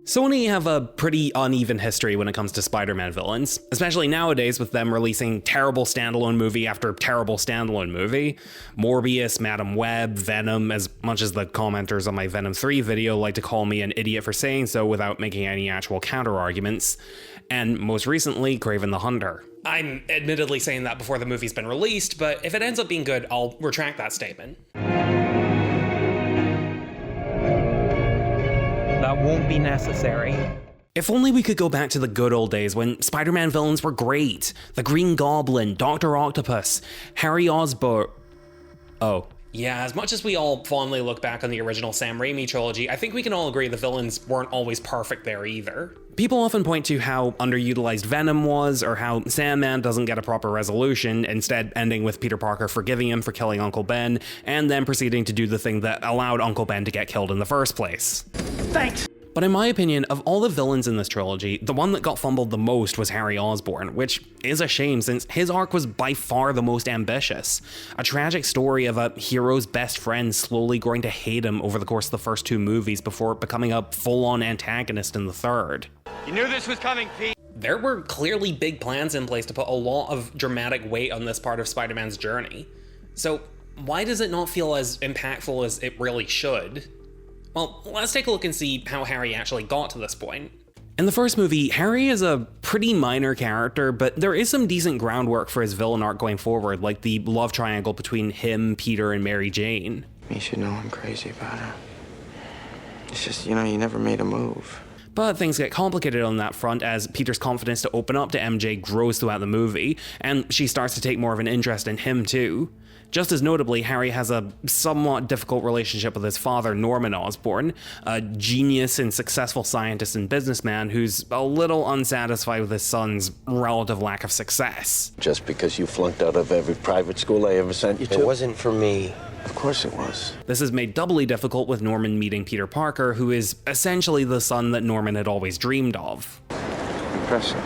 Sony have a pretty uneven history when it comes to Spider-Man villains, especially nowadays with them releasing terrible standalone movie after terrible standalone movie. Morbius, Madam Web, Venom, as much as the commenters on my Venom 3 video like to call me an idiot for saying so without making any actual counter-arguments, and most recently, Kraven the Hunter. I'm admittedly saying that before the movie's been released, but if it ends up being good, I'll retract that statement. That won't be necessary. If only we could go back to the good old days when Spider-Man villains were great. The Green Goblin, Dr. Octopus, Harry Osborn. Oh. Yeah, as much as we all fondly look back on the original Sam Raimi trilogy, I think we can all agree the villains weren't always perfect there either. People often point to how underutilized Venom was, or how Sandman doesn't get a proper resolution, instead ending with Peter Parker forgiving him for killing Uncle Ben, and then proceeding to do the thing that allowed Uncle Ben to get killed in the first place. Thanks! But in my opinion, of all the villains in this trilogy, the one that got fumbled the most was Harry Osborn, which is a shame since his arc was by far the most ambitious. A tragic story of a hero's best friend slowly growing to hate him over the course of the first two movies before becoming a full-on antagonist in the third. You knew this was coming, Pete! There were clearly big plans in place to put a lot of dramatic weight on this part of Spider-Man's journey. So why does it not feel as impactful as it really should? Well, let's take a look and see how Harry actually got to this point. In the first movie, Harry is a pretty minor character, but there is some decent groundwork for his villain arc going forward, like the love triangle between him, Peter, and Mary Jane. You should know I'm crazy about her. It's just, you never made a move. But things get complicated on that front as Peter's confidence to open up to MJ grows throughout the movie, and she starts to take more of an interest in him too. Just as notably, Harry has a somewhat difficult relationship with his father, Norman Osborn, a genius and successful scientist and businessman who's a little unsatisfied with his son's relative lack of success. Just because you flunked out of every private school I ever sent you to? It wasn't for me. Of course it was. This is made doubly difficult with Norman meeting Peter Parker, who is essentially the son that Norman had always dreamed of. Impressive.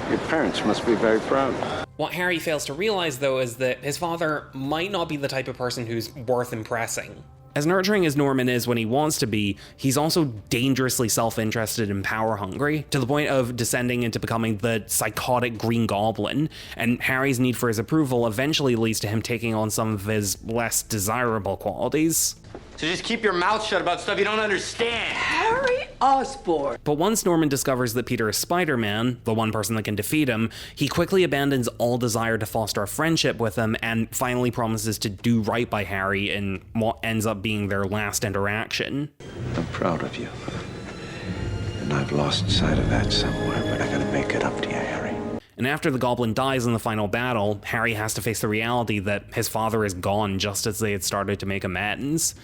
Your parents must be very proud. What Harry fails to realize, though, is that his father might not be the type of person who's worth impressing. As nurturing as Norman is when he wants to be, he's also dangerously self-interested and power-hungry, to the point of descending into becoming the psychotic Green Goblin, and Harry's need for his approval eventually leads to him taking on some of his less desirable qualities. So just keep your mouth shut about stuff you don't understand. Harry Osborn. But once Norman discovers that Peter is Spider-Man, the one person that can defeat him, he quickly abandons all desire to foster a friendship with him and finally promises to do right by Harry in what ends up being their last interaction. I'm proud of you. And I've lost sight of that somewhere, but I gotta make it up to you, Harry. And after the Goblin dies in the final battle, Harry has to face the reality that his father is gone just as they had started to make amends.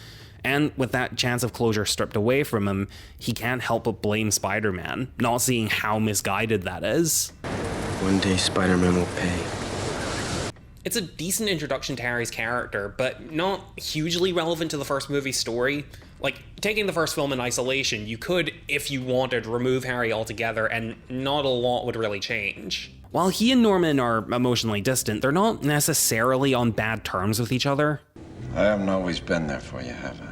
And with that chance of closure stripped away from him, he can't help but blame Spider-Man, not seeing how misguided that is. One day Spider-Man will pay. It's a decent introduction to Harry's character, but not hugely relevant to the first movie's story. Like, taking the first film in isolation, you could, if you wanted, remove Harry altogether, and not a lot would really change. While he and Norman are emotionally distant, they're not necessarily on bad terms with each other. I haven't always been there for you, have I?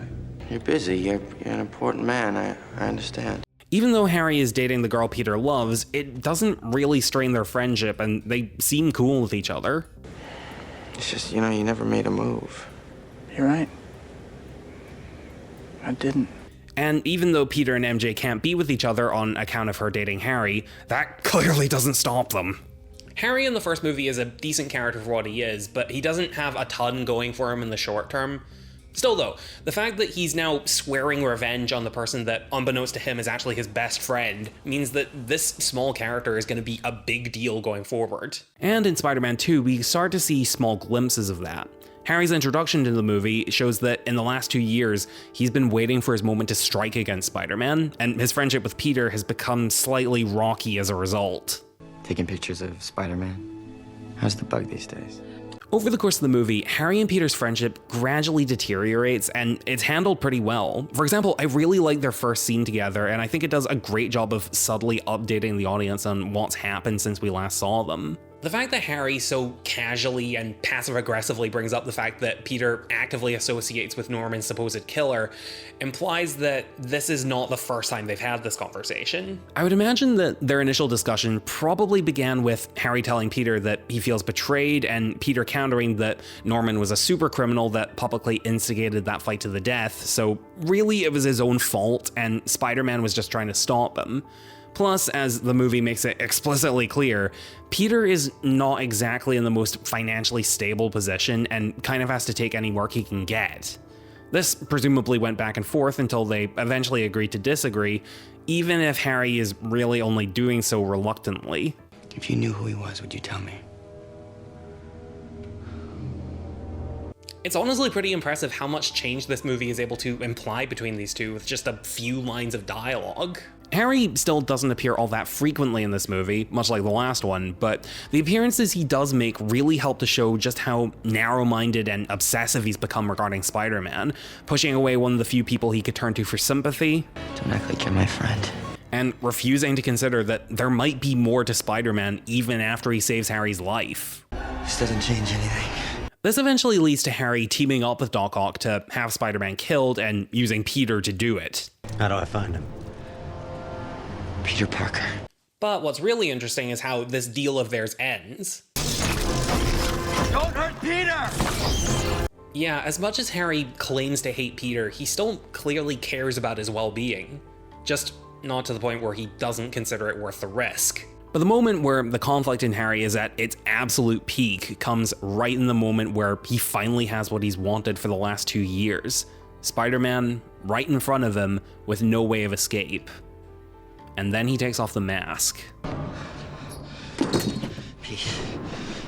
You're busy. You're an important man. I understand. Even though Harry is dating the girl Peter loves, it doesn't really strain their friendship, and they seem cool with each other. It's just, you never made a move. You're right. I didn't. And even though Peter and MJ can't be with each other on account of her dating Harry, that clearly doesn't stop them. Harry in the first movie is a decent character for what he is, but he doesn't have a ton going for him in the short term. Still though, the fact that he's now swearing revenge on the person that, unbeknownst to him, is actually his best friend, means that this small character is going to be a big deal going forward. And in Spider-Man 2, we start to see small glimpses of that. Harry's introduction to the movie shows that in the last 2 years, he's been waiting for his moment to strike against Spider-Man, and his friendship with Peter has become slightly rocky as a result. Taking pictures of Spider-Man. How's the bug these days? Over the course of the movie, Harry and Peter's friendship gradually deteriorates, and it's handled pretty well. For example, I really like their first scene together, and I think it does a great job of subtly updating the audience on what's happened since we last saw them. The fact that Harry so casually and passive-aggressively brings up the fact that Peter actively associates with Norman's supposed killer implies that this is not the first time they've had this conversation. I would imagine that their initial discussion probably began with Harry telling Peter that he feels betrayed and Peter countering that Norman was a super criminal that publicly instigated that fight to the death, so really it was his own fault and Spider-Man was just trying to stop him. Plus, as the movie makes it explicitly clear, Peter is not exactly in the most financially stable position and kind of has to take any work he can get. This presumably went back and forth until they eventually agreed to disagree, even if Harry is really only doing so reluctantly. If you knew who he was, would you tell me? It's honestly pretty impressive how much change this movie is able to imply between these two with just a few lines of dialogue. Harry still doesn't appear all that frequently in this movie, much like the last one, but the appearances he does make really help to show just how narrow-minded and obsessive he's become regarding Spider-Man, pushing away one of the few people he could turn to for sympathy. Don't act like you're my friend. And refusing to consider that there might be more to Spider-Man even after he saves Harry's life. This doesn't change anything. This eventually leads to Harry teaming up with Doc Ock to have Spider-Man killed and using Peter to do it. How do I find him? Peter Parker. But what's really interesting is how this deal of theirs ends. Don't hurt Peter! Yeah, as much as Harry claims to hate Peter, he still clearly cares about his well-being. Just not to the point where he doesn't consider it worth the risk. But the moment where the conflict in Harry is at its absolute peak comes right in the moment where he finally has what he's wanted for the last 2 years. Spider-Man right in front of him with no way of escape. And then he takes off the mask. Peace.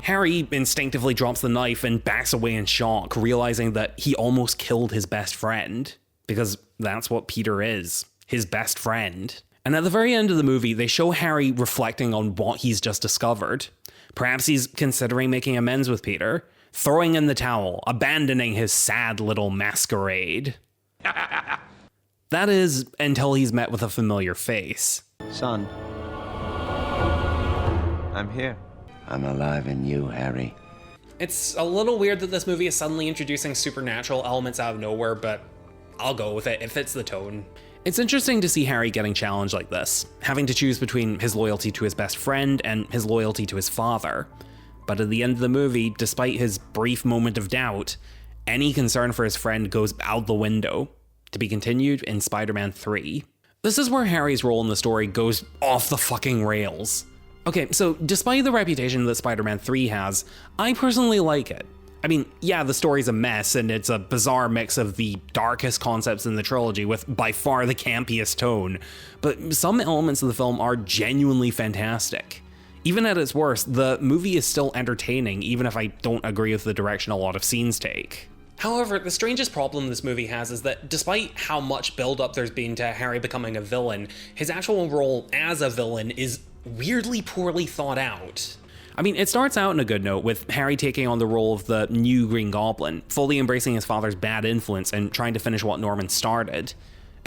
Harry instinctively drops the knife and backs away in shock, realizing that he almost killed his best friend. Because that's what Peter is, his best friend. And at the very end of the movie, they show Harry reflecting on what he's just discovered. Perhaps he's considering making amends with Peter, throwing in the towel, abandoning his sad little masquerade. That is, until he's met with a familiar face. Son, I'm here. I'm alive in you, Harry. It's a little weird that this movie is suddenly introducing supernatural elements out of nowhere, but I'll go with it. It fits the tone. It's interesting to see Harry getting challenged like this, having to choose between his loyalty to his best friend and his loyalty to his father. But at the end of the movie, despite his brief moment of doubt, any concern for his friend goes out the window. To be continued in Spider-Man 3. This is where Harry's role in the story goes off the fucking rails. Okay, so despite the reputation that Spider-Man 3 has, I personally like it. I mean, yeah, the story's a mess and it's a bizarre mix of the darkest concepts in the trilogy with by far the campiest tone, but some elements of the film are genuinely fantastic. Even at its worst, the movie is still entertaining, even if I don't agree with the direction a lot of scenes take. However, the strangest problem this movie has is that despite how much build-up there's been to Harry becoming a villain, his actual role as a villain is weirdly poorly thought out. I mean, it starts out in a good note with Harry taking on the role of the new Green Goblin, fully embracing his father's bad influence and trying to finish what Norman started.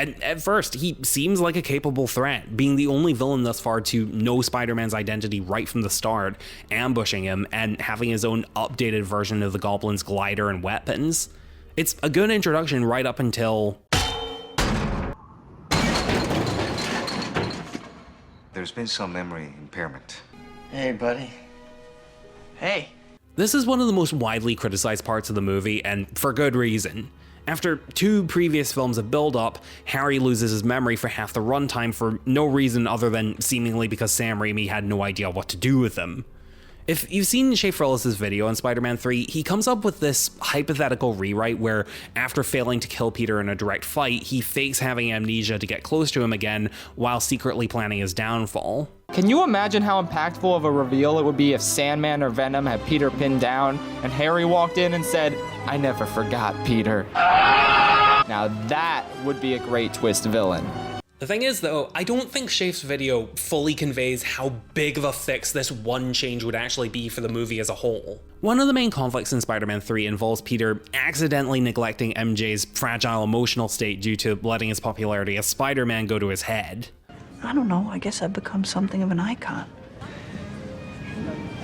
And at first, he seems like a capable threat, being the only villain thus far to know Spider-Man's identity right from the start, ambushing him, and having his own updated version of the Goblin's glider and weapons. It's a good introduction right up until... There's been some memory impairment. Hey, buddy. Hey. This is one of the most widely criticized parts of the movie, and for good reason. After 2 previous films of build-up, Harry loses his memory for half the runtime for no reason other than seemingly because Sam Raimi had no idea what to do with him. If you've seen Schaefer Ellis's video on Spider-Man 3, he comes up with this hypothetical rewrite where, after failing to kill Peter in a direct fight, he fakes having amnesia to get close to him again while secretly planning his downfall. Can you imagine how impactful of a reveal it would be if Sandman or Venom had Peter pinned down and Harry walked in and said, "I never forgot, Peter"? Now that would be a great twist villain. The thing is, though, I don't think Schaef's video fully conveys how big of a fix this one change would actually be for the movie as a whole. One of the main conflicts in Spider-Man 3 involves Peter accidentally neglecting MJ's fragile emotional state due to letting his popularity as Spider-Man go to his head. I don't know. I guess I've become something of an icon.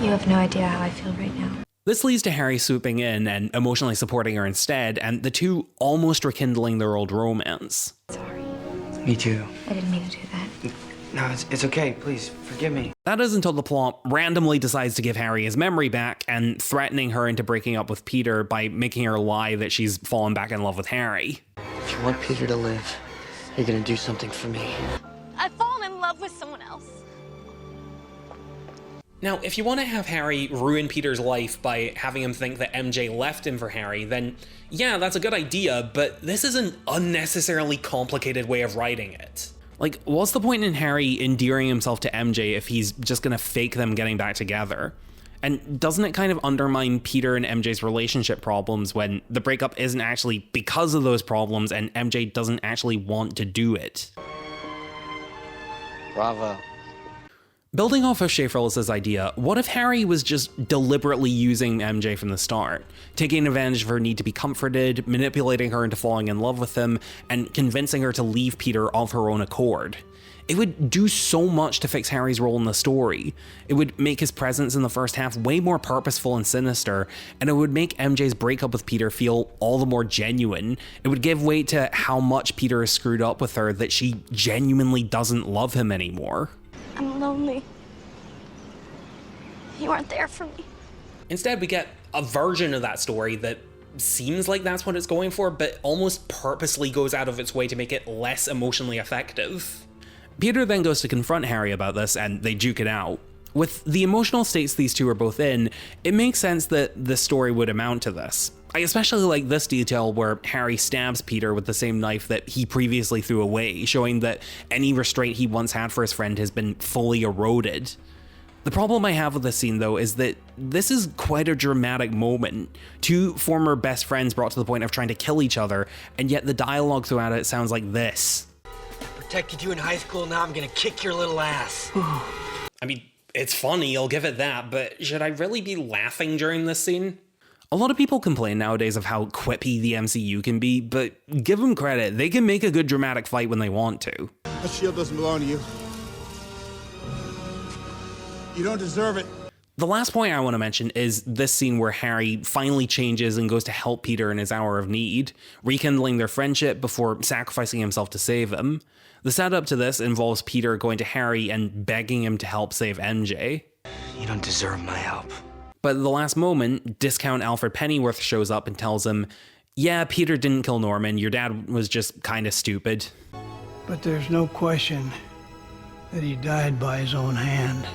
You have no idea how I feel right now. This leads to Harry swooping in and emotionally supporting her instead, and the two almost rekindling their old romance. Sorry. Me too. I didn't mean to do that. No, it's okay. Please, forgive me. That is until the plot randomly decides to give Harry his memory back and threatening her into breaking up with Peter by making her lie that she's fallen back in love with Harry. If you want Peter to live, you're gonna do something for me. I've fallen in love with someone else. Now, if you want to have Harry ruin Peter's life by having him think that MJ left him for Harry, then yeah, that's a good idea, but this is an unnecessarily complicated way of writing it. Like, what's the point in Harry endearing himself to MJ if he's just gonna fake them getting back together? And doesn't it kind of undermine Peter and MJ's relationship problems when the breakup isn't actually because of those problems and MJ doesn't actually want to do it? Bravo. Building off of Schaeferless's idea, what if Harry was just deliberately using MJ from the start, taking advantage of her need to be comforted, manipulating her into falling in love with him, and convincing her to leave Peter of her own accord? It would do so much to fix Harry's role in the story. It would make his presence in the first half way more purposeful and sinister, and it would make MJ's breakup with Peter feel all the more genuine. It would give weight to how much Peter is screwed up with her that she genuinely doesn't love him anymore. I'm lonely. You aren't there for me. Instead, we get a version of that story that seems like that's what it's going for, but almost purposely goes out of its way to make it less emotionally effective. Peter then goes to confront Harry about this, and they duke it out. With the emotional states these two are both in, it makes sense that the story would amount to this. I especially like this detail where Harry stabs Peter with the same knife that he previously threw away, showing that any restraint he once had for his friend has been fully eroded. The problem I have with this scene, though, is that this is quite a dramatic moment. Two former best friends brought to the point of trying to kill each other, and yet the dialogue throughout it sounds like this. I protected you in high school, now I'm gonna kick your little ass. I mean, it's funny, I'll give it that, but should I really be laughing during this scene? A lot of people complain nowadays of how quippy the MCU can be, but give them credit, they can make a good dramatic fight when they want to. That shield doesn't belong to you. You don't deserve it. The last point I want to mention is this scene where Harry finally changes and goes to help Peter in his hour of need, rekindling their friendship before sacrificing himself to save him. The setup to this involves Peter going to Harry and begging him to help save MJ. You don't deserve my help. But at the last moment, discount Alfred Pennyworth shows up and tells him, yeah, Peter didn't kill Norman, your dad was just kind of stupid. But there's no question that he died by his own hand.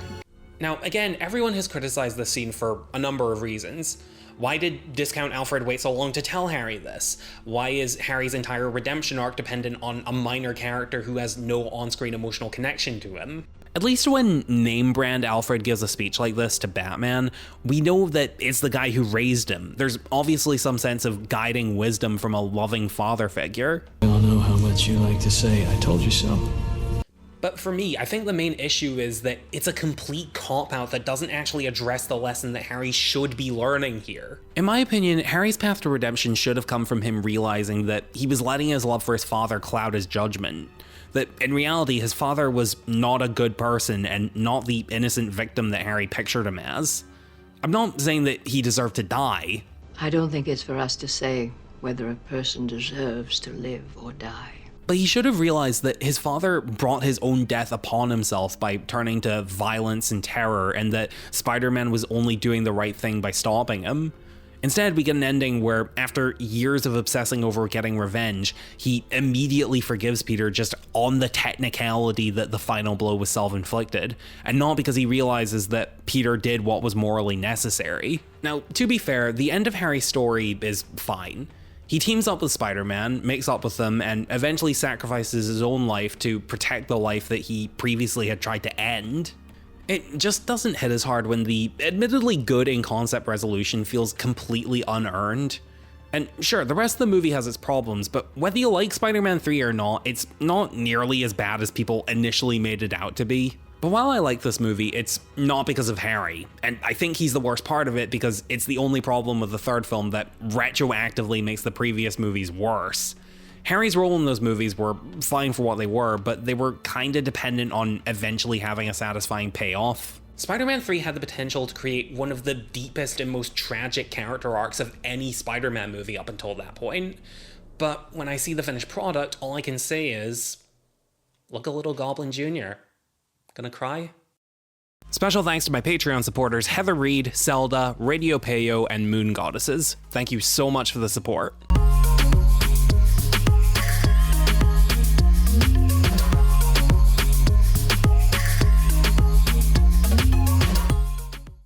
Now, again, everyone has criticized this scene for a number of reasons. Why did Discount Alfred wait so long to tell Harry this? Why is Harry's entire redemption arc dependent on a minor character who has no on-screen emotional connection to him? At least when name brand Alfred gives a speech like this to Batman, we know that it's the guy who raised him. There's obviously some sense of guiding wisdom from a loving father figure. I don't know how much you like to say, I told you so. But for me, I think the main issue is that it's a complete cop-out that doesn't actually address the lesson that Harry should be learning here. In my opinion, Harry's path to redemption should have come from him realizing that he was letting his love for his father cloud his judgment. That in reality, his father was not a good person and not the innocent victim that Harry pictured him as. I'm not saying that he deserved to die. I don't think it's for us to say whether a person deserves to live or die. But he should have realized that his father brought his own death upon himself by turning to violence and terror, and that Spider-Man was only doing the right thing by stopping him. Instead, we get an ending where, after years of obsessing over getting revenge, he immediately forgives Peter just on the technicality that the final blow was self-inflicted, and not because he realizes that Peter did what was morally necessary. Now, to be fair, the end of Harry's story is fine. He teams up with Spider-Man, makes up with them, and eventually sacrifices his own life to protect the life that he previously had tried to end. It just doesn't hit as hard when the admittedly good in-concept resolution feels completely unearned. And sure, the rest of the movie has its problems, but whether you like Spider-Man 3 or not, it's not nearly as bad as people initially made it out to be. But while I like this movie, it's not because of Harry, and I think he's the worst part of it because it's the only problem with the third film that retroactively makes the previous movies worse. Harry's role in those movies were fine for what they were, but they were kinda dependent on eventually having a satisfying payoff. Spider-Man 3 had the potential to create one of the deepest and most tragic character arcs of any Spider-Man movie up until that point. But when I see the finished product, all I can say is, look a little Goblin Jr. Gonna cry? Special thanks to my Patreon supporters Heather Reed, Zelda, Radio Payo, and Moon Goddesses. Thank you so much for the support.